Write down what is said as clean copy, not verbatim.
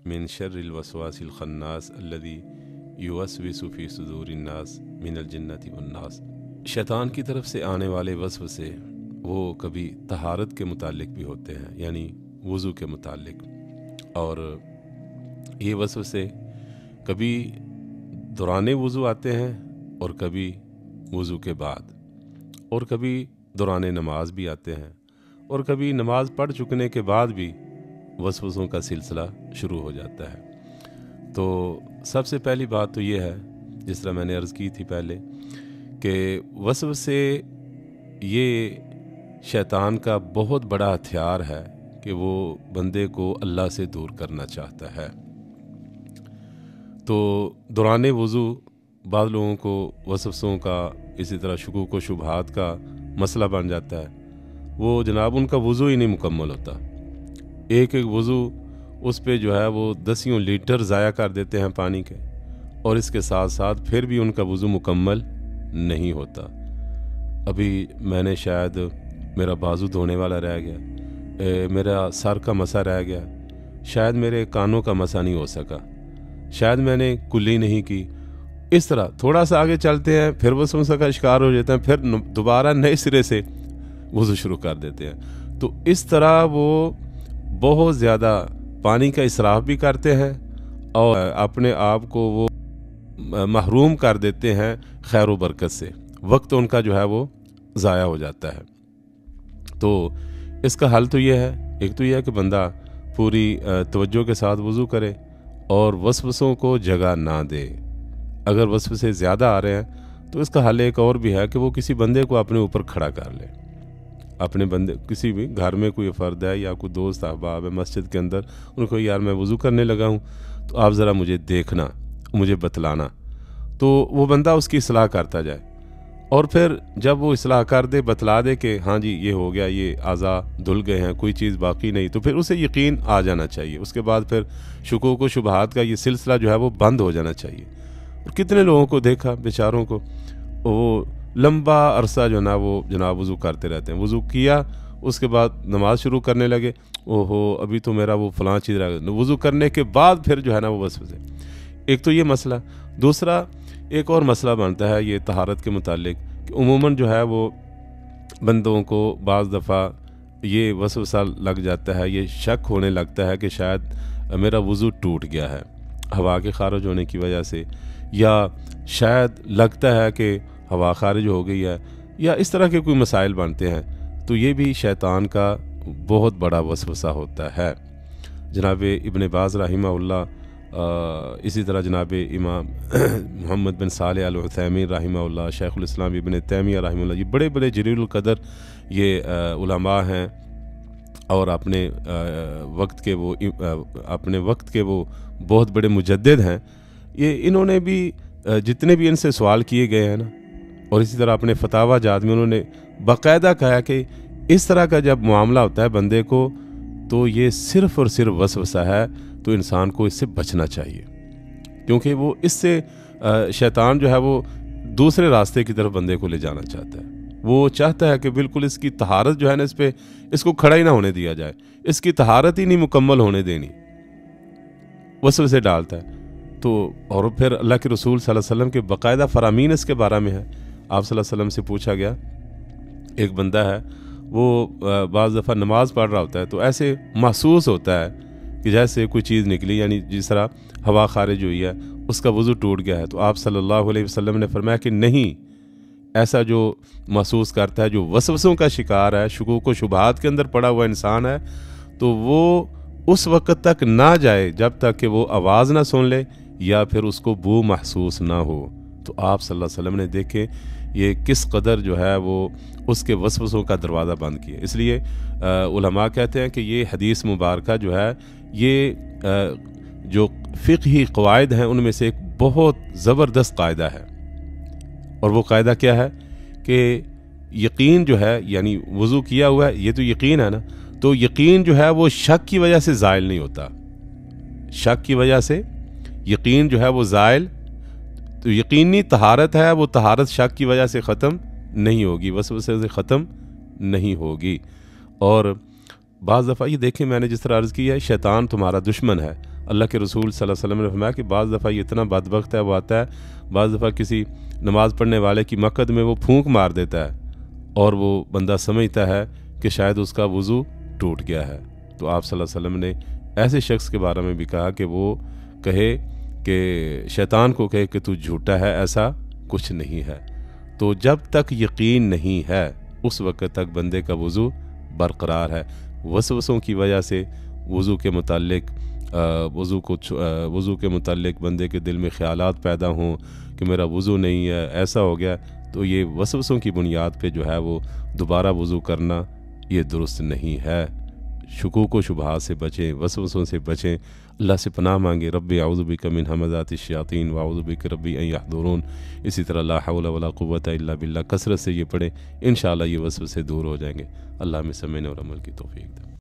मिन शर्रिल वसवासिल खन्नास अल्लज़ी युवस्विसु फ़ी सुदूरिन नास मिनल जिन्नति वन्नास। शैतान की तरफ से आने वाले वसवसे वो कभी तहारत के मुतालिक भी होते हैं, यानी वज़ू के मुतालिक, और ये वसवसे कभी दौराने वज़ू आते हैं और कभी वज़ू के बाद, और कभी दौराने नमाज भी आते हैं, और कभी नमाज पढ़ चुकने के बाद भी वसवसों का सिलसिला शुरू हो जाता है। तो सबसे पहली बात तो ये है, जिस तरह मैंने अर्ज़ की थी पहले, कि वसवसे ये शैतान का बहुत बड़ा हथियार है कि वो बंदे को अल्लाह से दूर करना चाहता है। तो दौरान वज़ू बाद लोगों को वसवसों का, इसी तरह शुकूक व शुबहात का मसला बन जाता है। वो जनाब उनका वज़ू ही नहीं मुकम्मल होता। एक एक वज़ू उस पे जो है वो 10 लीटर ज़ाया कर देते हैं पानी के, और इसके साथ साथ फिर भी उनका वज़ू मुकम्मल नहीं होता। अभी मैंने शायद मेरा बाजू धोने वाला रह गया, मेरा सर का मसा रह गया, शायद मेरे कानों का मसा नहीं हो सका, शायद मैंने कुल्ली नहीं की। इस तरह थोड़ा सा आगे चलते हैं, फिर वसवसा का शिकार हो जाते हैं, फिर दोबारा नए सिरे से वज़ू शुरू कर देते हैं। तो इस तरह वो बहुत ज़्यादा पानी का इसराफ भी करते हैं और अपने आप को वो महरूम कर देते हैं खैर व बरकत से। वक्त उनका जो है वो ज़ाया हो जाता है। तो इसका हल तो ये है, एक तो यह है कि बंदा पूरी तवज्जो के साथ वज़ू करे और वसवसों को जगह ना दे। अगर वसवसे ज़्यादा आ रहे हैं तो इसका हल एक और भी है कि वो किसी बंदे को अपने ऊपर खड़ा कर ले। अपने बंदे, किसी भी घर में कोई फ़र्द है या कोई दोस्त अहबाब है मस्जिद के अंदर, उनको यार मैं वज़ू करने लगा हूँ, तो आप ज़रा मुझे देखना, मुझे बतलाना। तो वो बंदा उसकी इस्लाह करता जाए, और फिर जब वो इस्लाह कर दे, बतला दे कि हाँ जी ये हो गया, ये आज़ा धुल गए हैं, कोई चीज़ बाकी नहीं, तो फिर उसे यकीन आ जाना चाहिए। उसके बाद फिर शुकूक व शुबहात का ये सिलसिला जो है वो बंद हो जाना चाहिए। और कितने लोगों को देखा बेचारों को, वो लंबा अरसा जो ना वो जनाब वज़ू करते रहते हैं। वज़ू किया, उसके बाद नमाज शुरू करने लगे, ओहो अभी तो मेरा वो फ़लाँ चीज़ रह गई। वज़ू करने के बाद फिर जो है ना वो वसवसे। एक तो ये मसला। दूसरा एक और मसला बनता है ये तहारत के मुतालिक कि उमूमन जो है वो बंदों को बाज़ दफ़ा ये वसवसा लग जाता है, ये शक होने लगता है कि शायद मेरा वज़ू टूट गया है हवा के ख़ारिज होने की वजह से, या शायद लगता है कि हवा ख़ारिज हो गई है, या इस तरह के कोई मसाइल बनते हैं। तो ये भी शैतान का बहुत बड़ा वसवसा होता है। जनाब इब्न बाज़ रहिमहुल्लाह, इसी तरह जनाब इमाम मोहम्मद बिन सालेह अल उथैमीन रहिमहुल्लाह, शेखुल इस्लाम इब्न तैमिया रहिमहुल्लाह, ये बड़े बड़े जलीलुल कदर ये उलमा हैं, और अपने वक्त के वो बहुत बड़े मुजद्दिद हैं। ये इन्होंने भी जितने भी इनसे सवाल किए गए हैं ना, और इसी तरह अपने फतावा जात में उन्होंने बाकायदा कहा कि इस तरह का जब मामला होता है बंदे को, तो ये सिर्फ़ और सिर्फ वसवसा है, तो इंसान को इससे बचना चाहिए, क्योंकि वो इससे शैतान जो है वो दूसरे रास्ते की तरफ बंदे को ले जाना चाहता है। वो चाहता है कि बिल्कुल इसकी तहारत जो है ना, इसको खड़ा ही ना होने दिया जाए, इसकी तहारत ही नहीं मुकम्मल होने देनी, वसवसे डालता है। तो और फिर अल्लाह के रसूल सल्लल्लाहु अलैहि वसल्लम के बाकायदा फरामीन इसके बारे में है। आप सल्लल्लाहु अलैहि वसल्लम से पूछा गया, एक बंदा है वो बाज़ दफ़ा नमाज़ पढ़ रहा होता है, तो ऐसे महसूस होता है कि जैसे कोई चीज़ निकली, यानी जिस तरह हवा खारिज हुई है, उसका वज़ू टूट गया है। तो आप सल्लल्लाहु अलैहि वसल्लम ने फरमाया कि नहीं, ऐसा जो महसूस करता है, जो वसवसों का शिकार है, शुकूक व शुबहात के अंदर पड़ा हुआ इंसान है, तो वो उस वक़्त तक ना जाए जब तक कि वो आवाज़ ना सुन ले या फिर उसको बू महसूस ना हो। तो आप सल्लल्लाहु अलैहि वसल्लम ने देखे ये किस कदर जो है वो उसके वसवसों का दरवाज़ा बंद किया। इसलिए उलमा कहते हैं कि ये हदीस मुबारका जो है, ये जो फ़िक़ही क़वाइद हैं उनमें से एक बहुत ज़बरदस्त कायदा है। और वो कायदा क्या है कि यकीन जो है, यानी वज़ू किया हुआ है, ये तो यकीन है ना, तो यकीन जो है वो शक की वजह से ज़ायल नहीं होता। शक की वजह से यकीन जो है वो ज़ायल, तो यकीनी तहारत है, वो तहारत शक की वजह से ख़त्म नहीं होगी, वसवसे से ख़त्म नहीं होगी। और बाज़ दफ़ा ये देखें, मैंने जिस तरह अर्ज़ किया है, शैतान तुम्हारा दुश्मन है, अल्लाह के रसूल सल्लल्लाहु अलैहि वसल्लम ने फरमाया कि बाज़ दफ़ा ये इतना बदबख्त है, वो आता है बाज़ दफ़ा किसी नमाज़ पढ़ने वाले की मक्कद में वो फूंक मार देता है और वो बंदा समझता है कि शायद उसका वज़ू टूट गया है। तो आप सल्लल्लाहु अलैहि वसल्लम ने ऐसे शख्स के बारे में भी कहा कि वो कहे कि शैतान को कहे कि तू झूठा है, ऐसा कुछ नहीं है। तो जब तक यकीन नहीं है उस वक़्त तक बंदे का वज़ू बरकरार है। वसवसों की वजह से वज़ू के मुताल्लिक वज़ू के मुताल्लिक बंदे के दिल में ख़यालात पैदा हों कि मेरा वज़ू नहीं है, ऐसा हो गया, तो ये वसवसों की बुनियाद पे जो है वो दोबारा वज़ू करना ये दुरुस्त नहीं है। शुकूक व शुबहात से बचें, वसवसों से बचें, अल्लाह से पनाह मांगे। रब्बी अऊज़ु बिका मिन हमज़ातिश शयातीन व अऊज़ु बिका रब्बी अन यहज़ुरून। इसी तरह ला हौला वला कुव्वता इल्ला बिल्लाह कसरत से ये पढ़ें, इंशाअल्लाह ये वसवसे दूर हो जाएंगे। अल्लाह में समझने और अमल की तौफीक दे।